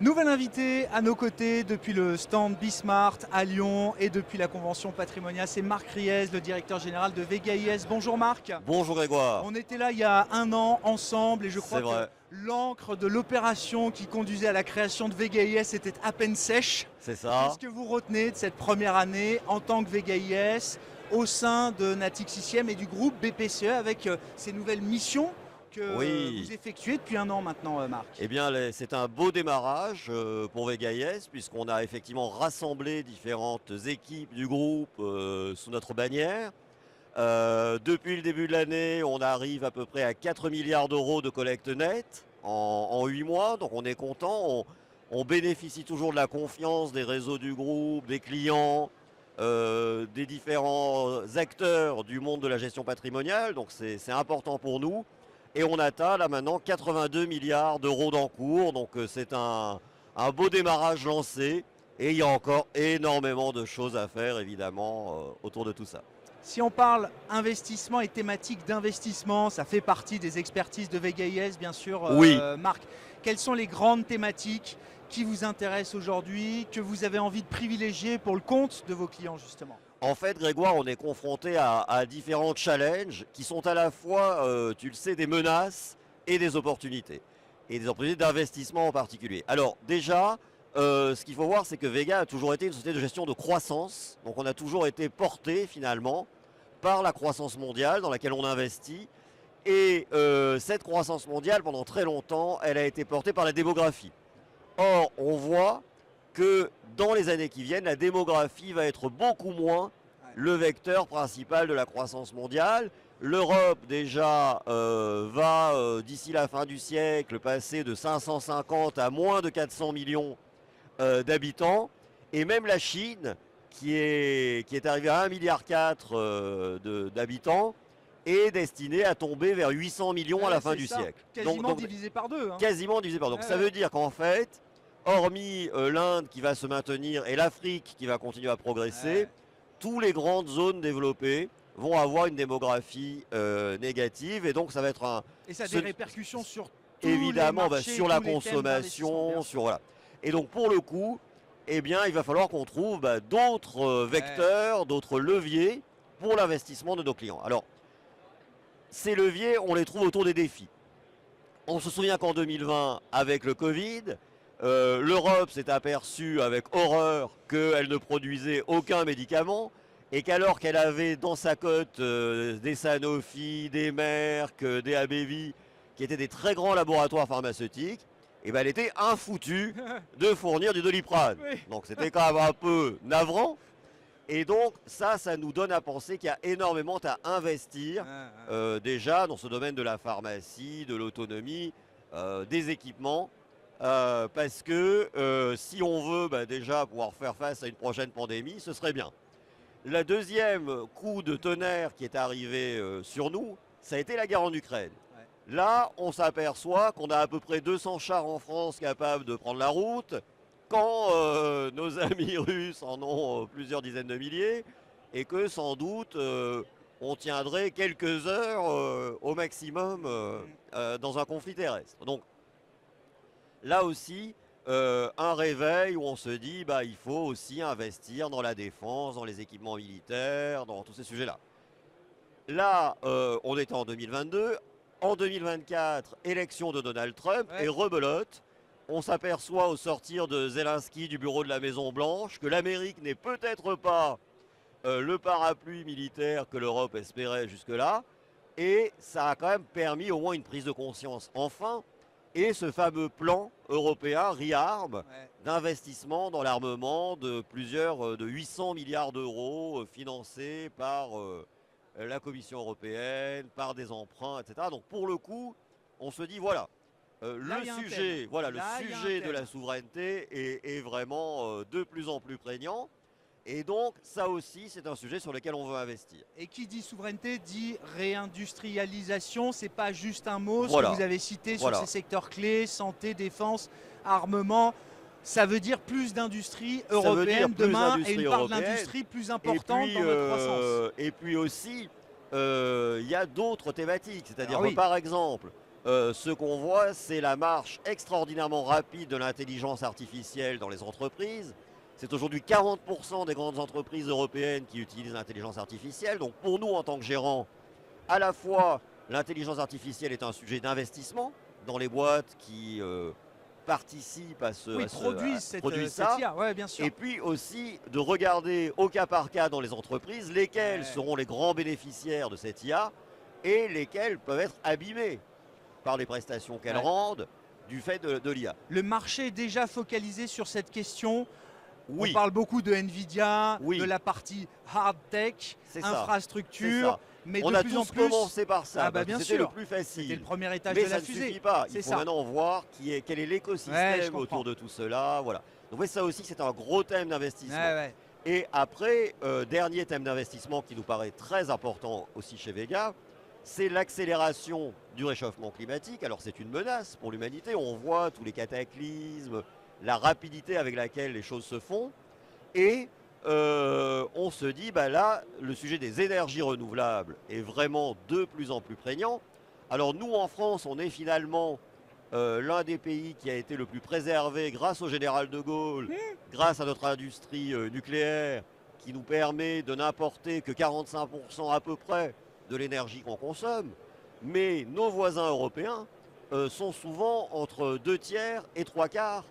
Nouvel invité à nos côtés depuis le stand Bismart à Lyon et depuis la convention patrimoniale, c'est Marc Riez, le directeur général de Vega IS. Bonjour Marc. Bonjour Grégoire, On était là il y a un an ensemble et je c'est crois que vrai, l'encre de l'opération qui conduisait à la création de Vega IS était à peine sèche. c'est Qu'est-ce ça. que vous retenez de cette première année en tant que Vega IS au sein de Natixis ICM et du groupe BPCE avec ces nouvelles missions que Oui, vous effectuez depuis un an maintenant, Marc? eh bien c'est un beau démarrage pour Vegaïs puisqu'on a effectivement rassemblé différentes équipes du groupe sous notre bannière. Depuis le début de l'année, on arrive à peu près à 4 milliards d'euros de collecte nette en 8 mois, donc on est content. On bénéficie toujours de la confiance des réseaux du groupe, des clients, des différents acteurs du monde de la gestion patrimoniale, donc c'est important pour nous. Et on atteint là maintenant 82 milliards d'euros d'encours, donc c'est un beau démarrage lancé. Et il y a encore énormément de choses à faire évidemment autour de tout ça. Si on parle investissement et thématique d'investissement, ça fait partie des expertises de Vega IS, bien sûr, Oui, Marc. Quelles sont les grandes thématiques qui vous intéressent aujourd'hui, que vous avez envie de privilégier pour le compte de vos clients, justement? en fait, Grégoire, on est confronté à différents challenges qui sont à la fois, tu le sais, des menaces et des opportunités. Et des opportunités d'investissement en particulier. Alors déjà, ce qu'il faut voir, c'est que Vega a toujours été une société de gestion de croissance. Donc on a toujours été porté finalement par la croissance mondiale dans laquelle on investit. Et cette croissance mondiale, pendant très longtemps, elle a été portée par la démographie. Or, on voit que dans les années qui viennent, la démographie va être beaucoup moins le vecteur principal de la croissance mondiale. L'Europe déjà va, d'ici la fin du siècle, passer de 550 à moins de 400 millions d'habitants. Et même la Chine, qui est arrivée à 1,4 milliard d'habitants, est destinée à tomber vers 800 millions à la fin C'est du ça, siècle. quasiment divisé par deux, hein. Quasiment divisé par deux. Donc ça veut dire qu'en fait, hormis l'Inde qui va se maintenir et l'Afrique qui va continuer à progresser, Ouais. toutes les grandes zones développées vont avoir une démographie négative. Et donc ça va être Et ça a ce- des répercussions sur tous évidemment les marchés, sur la tous les thèmes d'investissement, bien consommation, sûr. sur voilà. Et donc pour le coup, eh bien il va falloir qu'on trouve d'autres vecteurs, d'autres leviers pour l'investissement de nos clients. Alors ces leviers, on les trouve autour des défis. On se souvient qu'en 2020, avec le Covid, l'Europe s'est aperçue avec horreur qu'elle ne produisait aucun médicament et qu'alors qu'elle avait dans sa cote des Sanofi, des Merck, des AbbVie, qui étaient des très grands laboratoires pharmaceutiques, et ben elle était infoutue de fournir du Doliprane. Oui. Donc c'était quand même un peu navrant. Et donc ça nous donne à penser qu'il y a énormément à investir déjà dans ce domaine de la pharmacie, de l'autonomie, des équipements, parce que si on veut déjà pouvoir faire face à une prochaine pandémie, ce serait bien. Le deuxième coup de tonnerre qui est arrivé sur nous, ça a été la guerre en Ukraine. Ouais. Là, on s'aperçoit qu'on a à peu près 200 chars en France capables de prendre la route, quand nos amis russes en ont plusieurs dizaines de milliers, et que sans doute on tiendrait quelques heures au maximum dans un conflit terrestre. Donc là aussi, un réveil où on se dit il faut aussi investir dans la défense, dans les équipements militaires, dans tous ces sujets-là. Là, on était en 2022. En 2024, élection de Donald Trump, Ouais. et rebelote. On s'aperçoit au sortir de Zelensky du bureau de la Maison Blanche que l'Amérique n'est peut-être pas le parapluie militaire que l'Europe espérait jusque-là. Et ça a quand même permis au moins une prise de conscience enfin. Et ce fameux plan européen ReArm Ouais. d'investissement dans l'armement de 800 milliards d'euros financés par la Commission européenne, par des emprunts, etc. Donc pour le coup, on se dit voilà, Là, le il y a un sujet, thème. voilà, le Là, il y a un sujet de thème. la souveraineté est vraiment de plus en plus prégnant. Et donc ça aussi, c'est un sujet sur lequel on veut investir. Et qui dit souveraineté dit réindustrialisation. C'est pas juste un mot. Ce que Voilà, vous avez cité sur voilà. ces secteurs clés, santé, défense, armement, ça veut dire plus d'industrie Ça veut dire européenne plus demain et d'industrie une part de européenne. l'industrie plus Et importante puis, dans notre croissance. et puis aussi, il y a d'autres thématiques. C'est-à-dire Alors oui. par exemple, ce qu'on voit, c'est la marche extraordinairement rapide de l'intelligence artificielle dans les entreprises. C'est aujourd'hui 40% des grandes entreprises européennes qui utilisent l'intelligence artificielle. Donc pour nous, en tant que gérants, à la fois, l'intelligence artificielle est un sujet d'investissement dans les boîtes qui participent produisent ça. cette IA, ouais, bien sûr. Et puis aussi de regarder au cas par cas dans les entreprises lesquelles seront les grands bénéficiaires de cette IA et lesquelles peuvent être abîmées par les prestations qu'elles rendent du fait de l'IA. Le marché est déjà focalisé sur cette question. Oui. On parle beaucoup de Nvidia, Oui. de la partie hard tech, infrastructure, mais on de a plus en tous plus commencé par ça, bien c'était sûr. le plus facile. C'était le premier étage mais de la ça fusée. ne suffit pas. Il faut ça. maintenant voir quel est l'écosystème autour de tout cela. Voilà. Donc ça aussi, c'est un gros thème d'investissement. Et après, dernier thème d'investissement qui nous paraît très important aussi chez Vega, c'est l'accélération du réchauffement climatique. Alors c'est une menace pour l'humanité. On voit tous les cataclysmes, la rapidité avec laquelle les choses se font. Et on se dit, bah là, le sujet des énergies renouvelables est vraiment de plus en plus prégnant. Alors nous, en France, on est finalement l'un des pays qui a été le plus préservé grâce au général de Gaulle, grâce à notre industrie nucléaire, qui nous permet de n'importer que 45% à peu près de l'énergie qu'on consomme. Mais nos voisins européens sont souvent entre 2/3 et 3/4,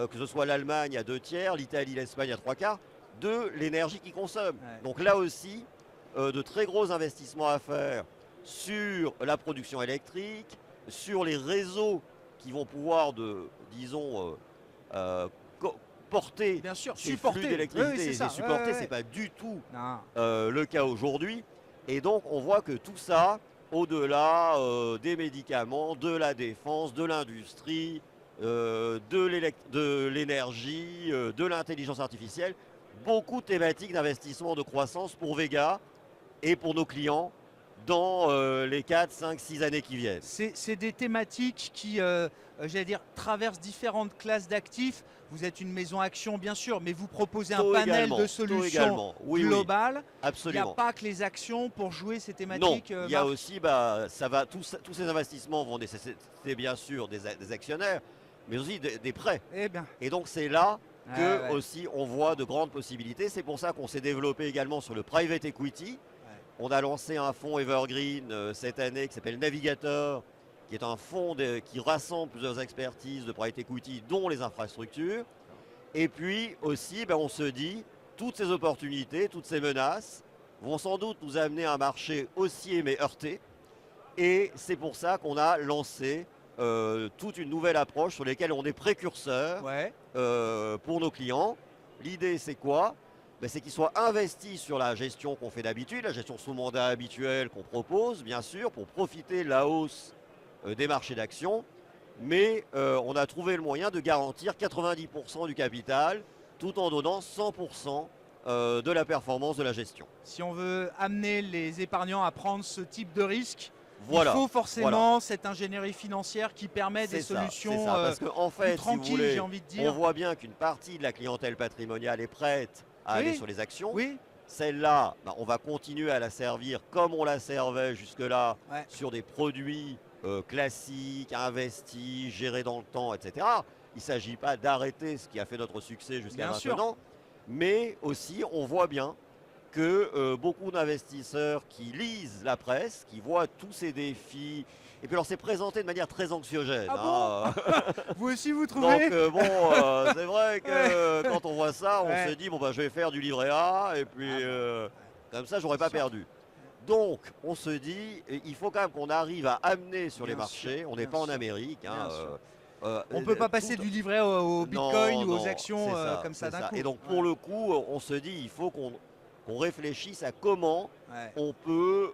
que ce soit l'Allemagne à 2/3, l'Italie, l'Espagne à 3/4, de l'énergie qu'ils consomment. Donc là aussi, de très gros investissements à faire sur la production électrique, sur les réseaux qui vont pouvoir, porter ces flux d'électricité. Supporter, c'est pas du tout le cas aujourd'hui. Et donc on voit que tout ça, au-delà des médicaments, de la défense, de l'industrie, de l'énergie, de l'intelligence artificielle, beaucoup de thématiques d'investissement de croissance pour Vega et pour nos clients dans les 4, 5, 6 années qui viennent. C'est des thématiques qui, j'allais dire, traversent différentes classes d'actifs. Vous êtes une maison action, bien sûr, mais vous proposez un panel de solutions globales. Absolument. Il n'y a pas que les actions pour jouer ces thématiques. Non, il y a aussi, tous ces investissements vont nécessiter bien sûr des actionnaires, mais aussi des prêts. Et donc c'est là que aussi on voit de grandes possibilités. C'est pour ça qu'on s'est développé également sur le private equity. On a lancé un fonds Evergreen cette année qui s'appelle Navigator, qui est un fonds qui rassemble plusieurs expertises de private equity, dont les infrastructures. Et puis aussi, on se dit, toutes ces opportunités, toutes ces menaces vont sans doute nous amener à un marché haussier mais heurté. Et c'est pour ça qu'on a lancé toute une nouvelle approche sur laquelle on est précurseur pour nos clients. L'idée, c'est quoi ? C'est qu'ils soient investis sur la gestion qu'on fait d'habitude, la gestion sous mandat habituelle qu'on propose, bien sûr, pour profiter de la hausse des marchés d'actions. Mais on a trouvé le moyen de garantir 90% du capital tout en donnant 100% de la performance de la gestion. Si on veut amener les épargnants à prendre ce type de risque, il faut forcément cette ingénierie financière qui permet des solutions parce qu'en fait, tranquilles, si vous voulez, j'ai envie de dire. On voit bien qu'une partie de la clientèle patrimoniale est prête à aller sur les actions. Celle-là, on va continuer à la servir comme on la servait jusque-là sur des produits classiques, investis, gérés dans le temps, etc. Il ne s'agit pas d'arrêter ce qui a fait notre succès jusqu'à maintenant, mais aussi on voit bien que beaucoup d'investisseurs qui lisent la presse, qui voient tous ces défis, et puis alors c'est présenté de manière très anxiogène. Vous aussi vous trouvez? Donc c'est vrai que quand on voit ça, on se dit je vais faire du livret A, et puis comme ça j'aurais pas perdu. Donc on se dit, il faut quand même qu'on arrive à amener sur les marchés, on n'est pas en Amérique. On ne peut pas passer du livret au bitcoin ou aux actions comme ça d'un coup. Et donc pour le coup, on se dit, il faut qu'on réfléchisse à comment on peut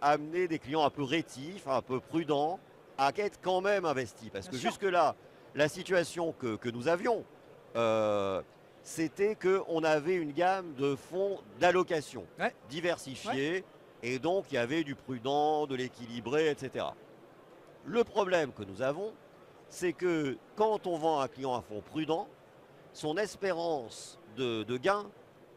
amener des clients un peu rétifs, un peu prudents, à être quand même investis. Parce que jusque-là, la situation que nous avions, c'était qu'on avait une gamme de fonds d'allocation diversifiés, et donc il y avait du prudent, de l'équilibré, etc. Le problème que nous avons, c'est que quand on vend à un client un fonds prudent, son espérance de gain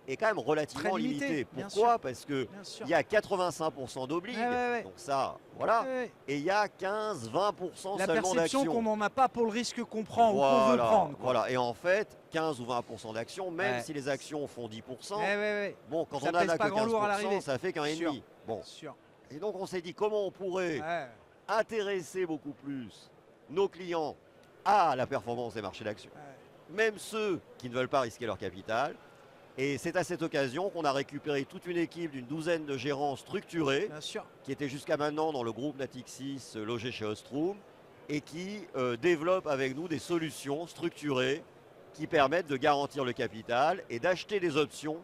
est quand même relativement Très limité, limité. bien Pourquoi? sûr. Parce que Bien sûr. il y a 85% d'obliges, donc ça, voilà. Et il y a 15-20% La seulement perception d'actions. qu'on n'en a pas pour le risque qu'on prend ou qu'on veut prendre. Quoi. Voilà, et en fait, 15 ou 20% d'actions, même si les actions font 10%, bon, quand ça on en a pas que grand lourd à 15%, l'arrivée. ça fait qu'un et demi. Bon. Sûr. Et donc on s'est dit comment on pourrait intéresser beaucoup plus nos clients à la performance des marchés d'actions, même ceux qui ne veulent pas risquer leur capital. Et c'est à cette occasion qu'on a récupéré toute une équipe d'une douzaine de gérants structurés qui étaient jusqu'à maintenant dans le groupe Natixis logé chez Ostrom et qui développent avec nous des solutions structurées qui permettent de garantir le capital et d'acheter des options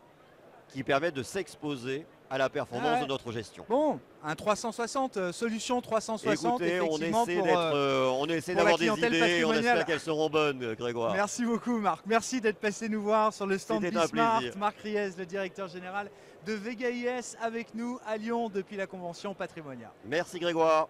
qui permettent de s'exposer à la performance de notre gestion. Bon, un 360, solution 360. Écoutez, on essaie d'avoir des idées et on espère qu'elles seront bonnes, Grégoire. Merci beaucoup, Marc. Merci d'être passé nous voir sur le stand Bismart. Marc Riez, le directeur général de Vega IS, avec nous à Lyon depuis la convention Patrimonia. Merci, Grégoire.